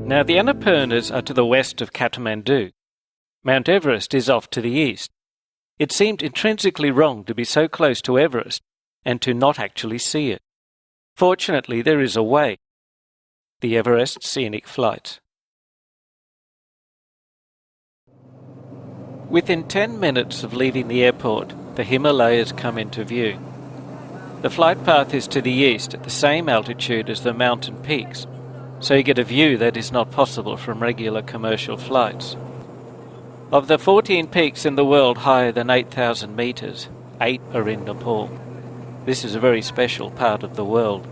Now the Annapurnas are to the west of Kathmandu. Mount Everest is off to the east. It seemed intrinsically wrong to be so close to Everest and to not actually see it. Fortunately, there is a way. The Everest Scenic Flight. Within 10 minutes of leaving the airport, the Himalayas come into view. The flight path is to the east at the same altitude as the mountain peaks, so you get a view that is not possible from regular commercial flights. Of the 14 peaks in the world higher than 8,000 meters, 8 are in Nepal. This is a very special part of the world.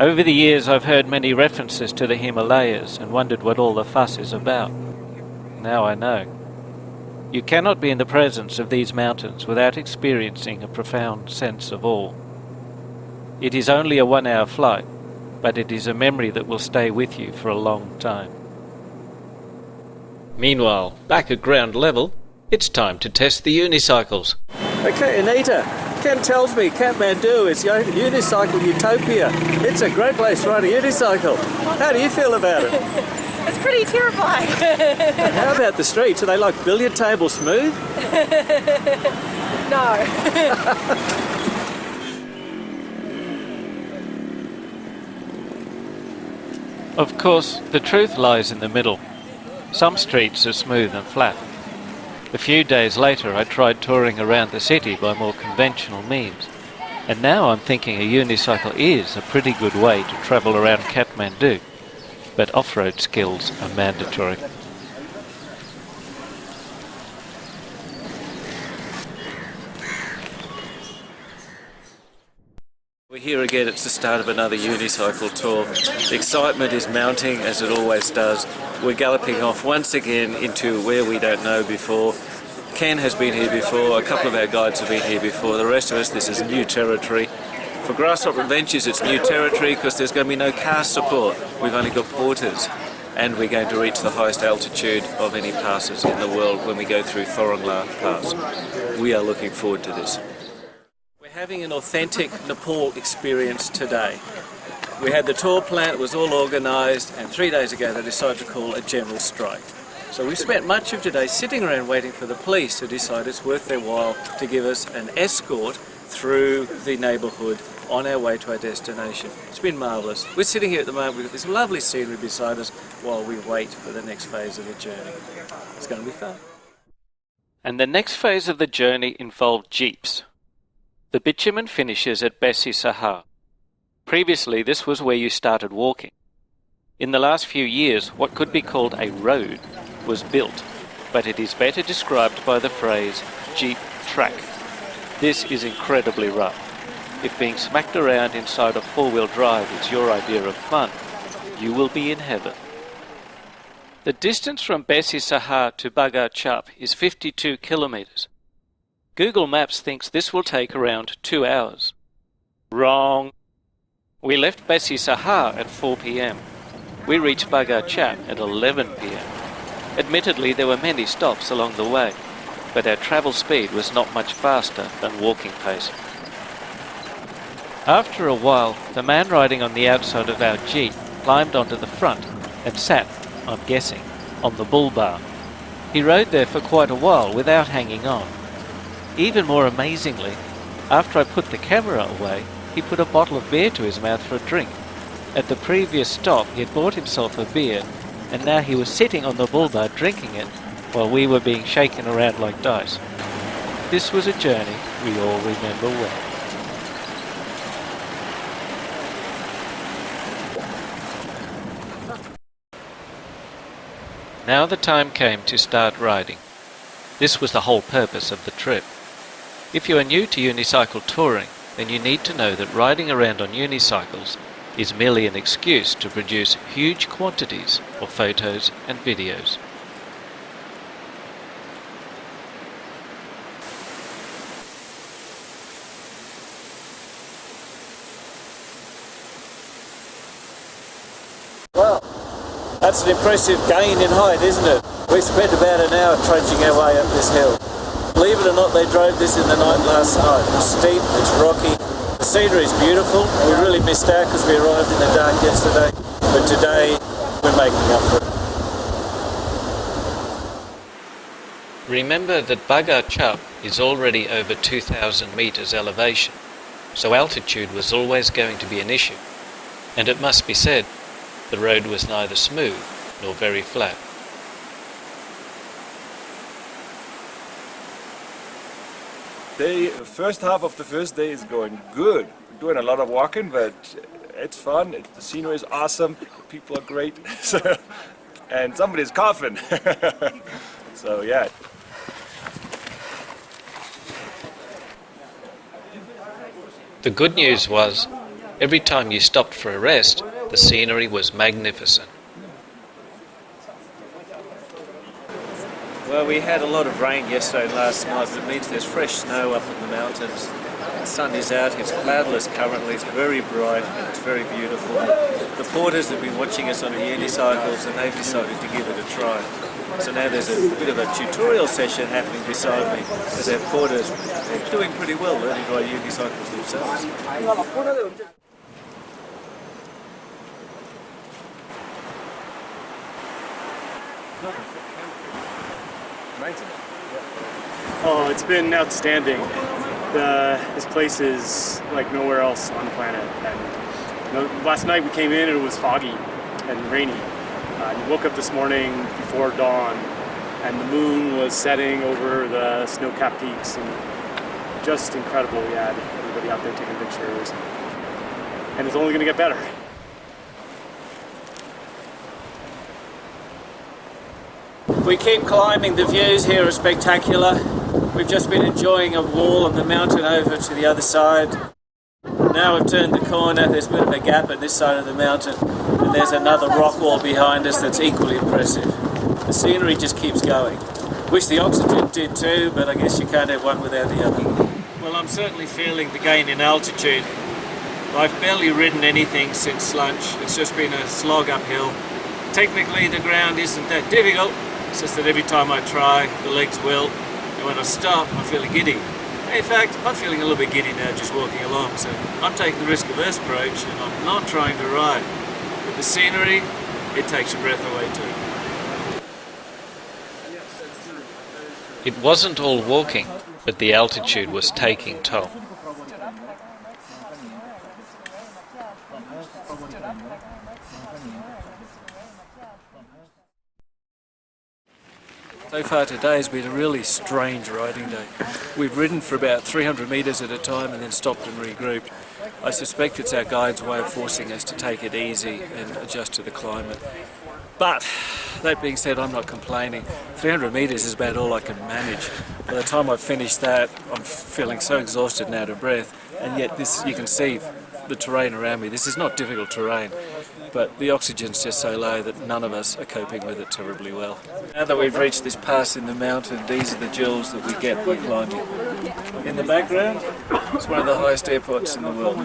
Over the years I've heard many references to the Himalayas and wondered what all the fuss is about. Now I know. You cannot be in the presence of these mountains without experiencing a profound sense of awe. It is only a 1-hour flight, but it is a memory that will stay with you for a long time. Meanwhile, back at ground level, it's time to test the unicycles. Okay, Anita, Ken tells me Kathmandu is unicycle utopia. It's a great place to ride a unicycle. How do you feel about it? It's pretty terrifying. How about the streets? Are they like billiard table smooth? No. Of course, the truth lies in the middle. Some streets are smooth and flat. A few days later I tried touring around the city by more conventional means, and now I'm thinking a unicycle is a pretty good way to travel around Kathmandu, but off-road skills are mandatory. We're here again, it's the start of another unicycle tour. The excitement is mounting as it always does. We're galloping off once again into where we don't know before. Ken has been here before, a couple of our guides have been here before. The rest of us, this is new territory. For Grasshopper Adventures it's new territory because there's going to be no car support. We've only got porters. And we're going to reach the highest altitude of any passes in the world when we go through Thorongla Pass. We are looking forward to this. We're having an authentic Nepal experience today. We had the tour plan, it was all organised, and 3 days ago they decided to call a general strike. So we've spent much of today sitting around waiting for the police to decide it's worth their while to give us an escort through the neighbourhood on our way to our destination. It's been marvellous. We're sitting here at the moment, we've got this lovely scenery beside us while we wait for the next phase of the journey. It's going to be fun. And the next phase of the journey involved jeeps. The bitumen finishes at Bessi Sahar. Previously, this was where you started walking. In the last few years, what could be called a road was built, but it is better described by the phrase jeep track. This is incredibly rough. If being smacked around inside a four-wheel drive is your idea of fun, you will be in heaven. The distance from Bessi Sahar to Bagar Chup is 52 kilometres. Google Maps thinks this will take around 2 hours. Wrong. We left Bessi Sahar at 4 p.m. We reached Bagar Chup at 11 p.m. Admittedly, there were many stops along the way, but our travel speed was not much faster than walking pace. After a while, the man riding on the outside of our jeep climbed onto the front and sat, I'm guessing, on the bull bar. He rode there for quite a while without hanging on. Even more amazingly, after I put the camera away, he put a bottle of beer to his mouth for a drink. At the previous stop, he had bought himself a beer, and now he was sitting on the bull bar drinking it while we were being shaken around like dice. This was a journey we all remember well. Now the time came to start riding. This was the whole purpose of the trip. If you are new to unicycle touring, then you need to know that riding around on unicycles is merely an excuse to produce huge quantities of photos and videos. Wow, that's an impressive gain in height, isn't it? We spent about an hour trudging our way up this hill. Believe it or not, they drove this in the night last night. It's steep, it's rocky, the scenery is beautiful. We really missed out because we arrived in the dark yesterday, but today we're making up for it. Remember that Bagar Chup is already over 2,000 metres elevation, so altitude was always going to be an issue. And it must be said, the road was neither smooth nor very flat. The first half of the first day is going good. We're doing a lot of walking, but it's fun. The scenery is awesome. The people are great. And somebody's coughing. So yeah. The good news was, every time you stopped for a rest, the scenery was magnificent. Well, we had a lot of rain yesterday and last night, but it means there's fresh snow up in the mountains. The sun is out, it's cloudless currently, it's very bright, and it's very beautiful. The porters have been watching us on the unicycles and they've decided to give it a try. So now there's a bit of a tutorial session happening beside me as our porters are doing pretty well learning to ride unicycles themselves. Oh, it's been outstanding. This place is like nowhere else on the planet. And last night we came in and it was foggy and rainy. We woke up this morning before dawn and the moon was setting over the snow-capped peaks and just incredible. We had everybody out there taking pictures and it's only going to get better. We keep climbing, the views here are spectacular. We've just been enjoying a wall of the mountain over to the other side. Now we've turned the corner, there's a bit of a gap at this side of the mountain and there's another rock wall behind us that's equally impressive. The scenery just keeps going. Wish the oxygen did too, but I guess you can't have one without the other. Well, I'm certainly feeling the gain in altitude. I've barely ridden anything since lunch. It's just been a slog uphill. Technically the ground isn't that difficult, it's just that every time I try, the legs wilt, and when I stop, I'm feeling giddy. In fact, I'm feeling a little bit giddy now just walking along, so I'm taking the risk-averse approach and I'm not trying to ride. But the scenery, it takes your breath away too. It wasn't all walking, but the altitude was taking toll. So far today has been a really strange riding day. We've ridden for about 300 metres at a time and then stopped and regrouped. I suspect it's our guide's way of forcing us to take it easy and adjust to the climate. But, that being said, I'm not complaining. 300 metres is about all I can manage. By the time I've finished that, I'm feeling so exhausted and out of breath, and yet this, you can see the terrain around me. This is not difficult terrain, but the oxygen's just so low that none of us are coping with it terribly well. Now that we've reached this pass in the mountain, these are the jewels that we get by climbing. In the background, it's one of the highest airports in the world.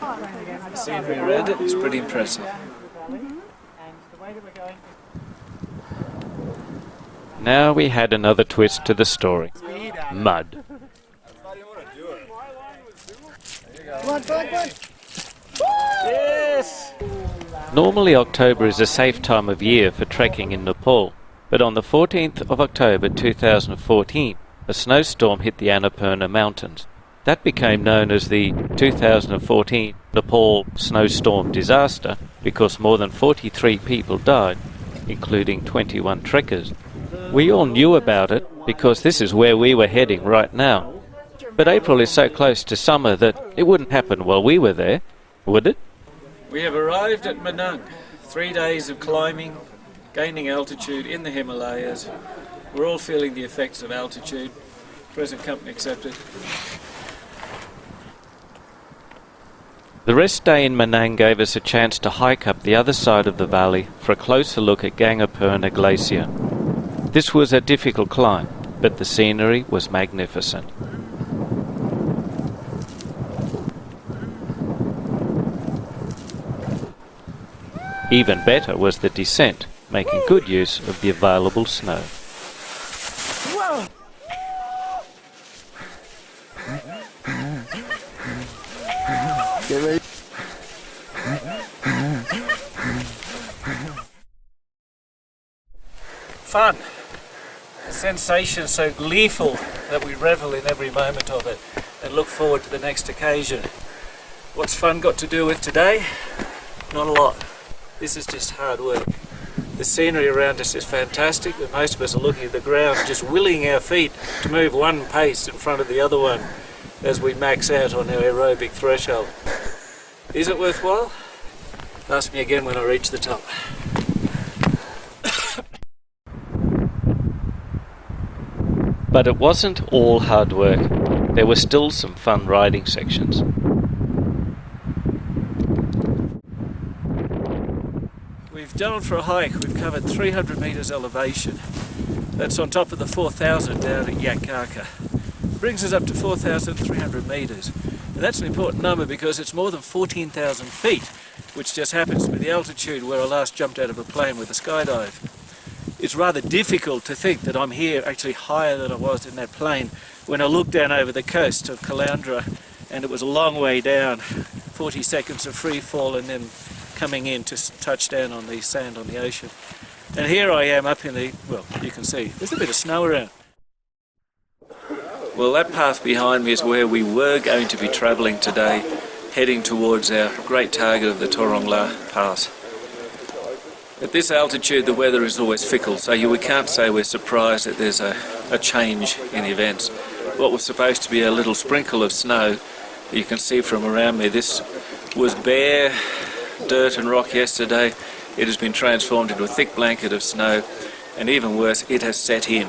The scenery around it is pretty impressive. Now we had another twist to the story. Mud. Yes! Normally October is a safe time of year for trekking in Nepal, but on the 14th of October 2014, a snowstorm hit the Annapurna Mountains. That became known as the 2014 Nepal snowstorm disaster because more than 43 people died, including 21 trekkers. We all knew about it because this is where we were heading right now. But April is so close to summer that it wouldn't happen while we were there, would it? We have arrived at Manang. 3 days of climbing, gaining altitude in the Himalayas. We're all feeling the effects of altitude, present company accepted. The rest day in Manang gave us a chance to hike up the other side of the valley for a closer look at Annapurna Glacier. This was a difficult climb, but the scenery was magnificent. Even better was the descent, making good use of the available snow. fun. A sensation so gleeful that we revel in every moment of it and look forward to the next occasion. What's fun got to do with today? Not a lot. This is just hard work. The scenery around us is fantastic, but most of us are looking at the ground, just willing our feet to move one pace in front of the other one as we max out on our aerobic threshold. Is it worthwhile? Ask me again when I reach the top. But it wasn't all hard work. There were still some fun riding sections. We've gone for a hike. We've covered 300 metres elevation. That's on top of the 4,000 down at Yakarta. Brings us up to 4,300 metres. And that's an important number because it's more than 14,000 feet, which just happens to be the altitude where I last jumped out of a plane with a skydive. It's rather difficult to think that I'm here actually higher than I was in that plane when I looked down over the coast of Caloundra, and it was a long way down, 40 seconds of free fall and then coming in to touch down on the sand on the ocean. And here I am up in the, well, you can see, there's a bit of snow around. Well, that path behind me is where we were going to be travelling today, heading towards our great target of the Torongla Pass. At this altitude the weather is always fickle, so we can't say we're surprised that there's a change in events. What was supposed to be a little sprinkle of snow, you can see from around me, this was bare dirt and rock yesterday. It has been transformed into a thick blanket of snow, and even worse, it has set in.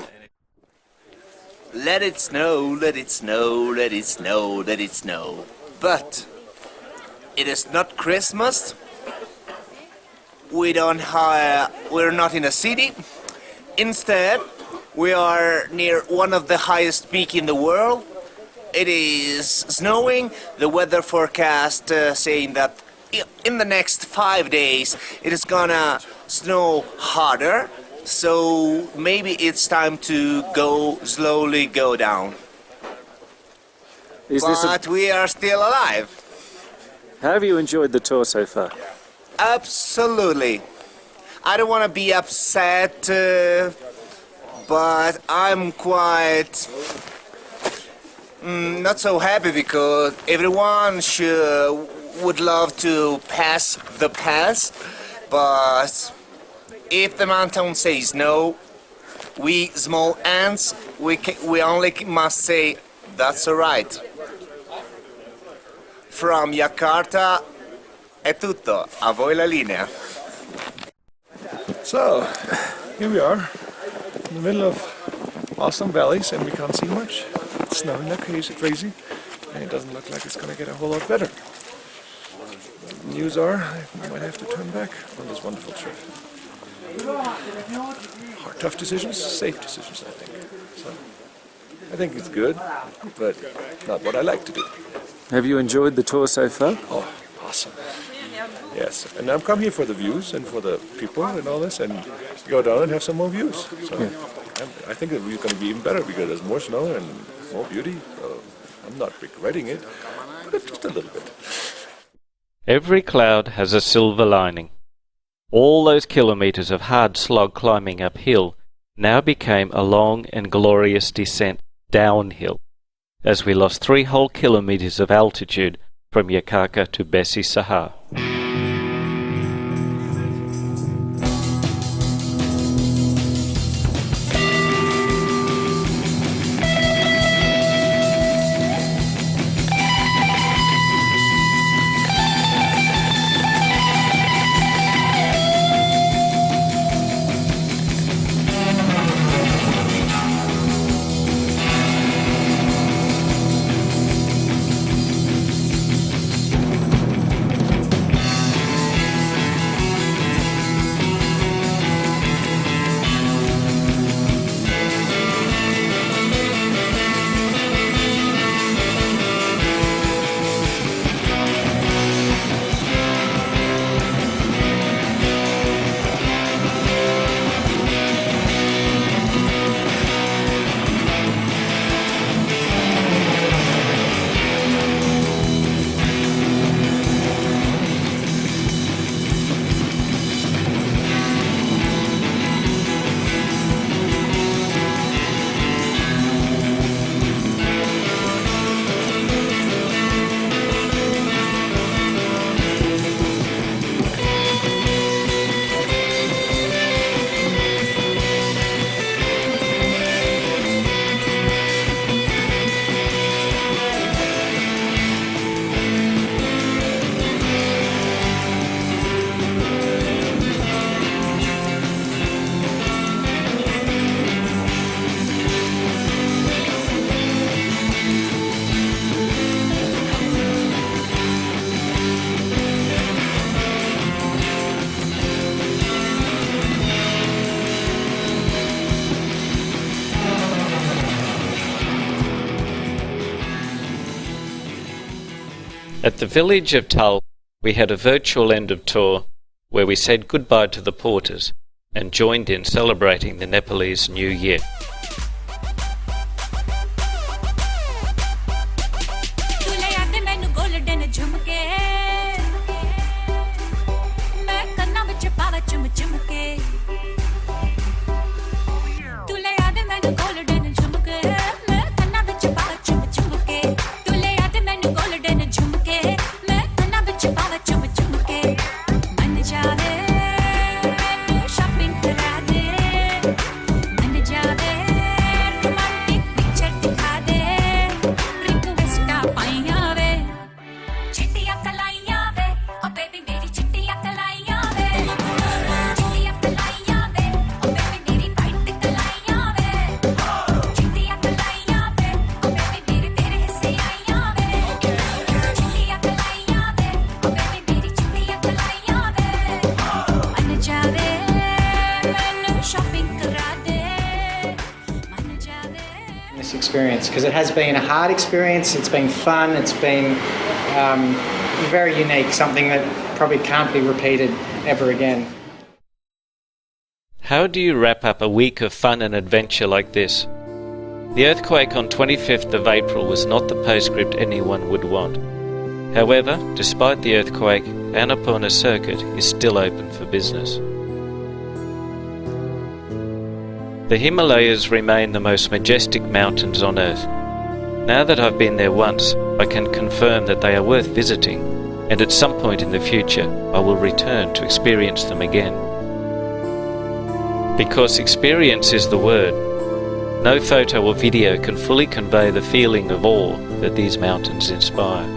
Let it snow, let it snow, let it snow, let it snow. But it is not Christmas. We're not in a city. Instead, we are near one of the highest peaks in the world. It is snowing. The weather forecast saying that in the next 5 days it is gonna snow harder. So maybe it's time to slowly go down. But we are still alive. How have you enjoyed the tour so far? Absolutely. I don't want to be upset, but I'm quite not so happy because everyone would love to pass the pass, but if the mountain says no, we small ants, we only must say that's alright. From Yakarta è tutto, a voi la linea. So, here we are, in the middle of awesome valleys, and we can't see much. It's snowing like crazy, and it doesn't look like it's going to get a whole lot better. The news are, I might have to turn back on this wonderful trip. Hard, tough decisions, safe decisions, I think. So, I think it's good, but not what I like to do. Have you enjoyed the tour so far? Oh, awesome. Yes, and I've come here for the views and for the people and all this, and go down and have some more views. So I think that we're going to be even better because there's more snow and more beauty. So I'm not regretting it, but just a little bit. Every cloud has a silver lining. All those kilometres of hard slog climbing uphill now became a long and glorious descent downhill, as we lost 3 whole kilometres of altitude from Yakarta to Besi Sahar. At the village of Tull, we had a virtual end of tour where we said goodbye to the porters and joined in celebrating the Nepalese New Year. This experience, because it has been a hard experience, it's been fun, it's been very unique, something that probably can't be repeated ever again. How do you wrap up a week of fun and adventure like this? The earthquake on 25th of April was not the postscript anyone would want. However, despite the earthquake, Annapurna Circuit is still open for business. The Himalayas remain the most majestic mountains on Earth. Now that I've been there once, I can confirm that they are worth visiting, and at some point in the future I will return to experience them again. Because experience is the word. No photo or video can fully convey the feeling of awe that these mountains inspire.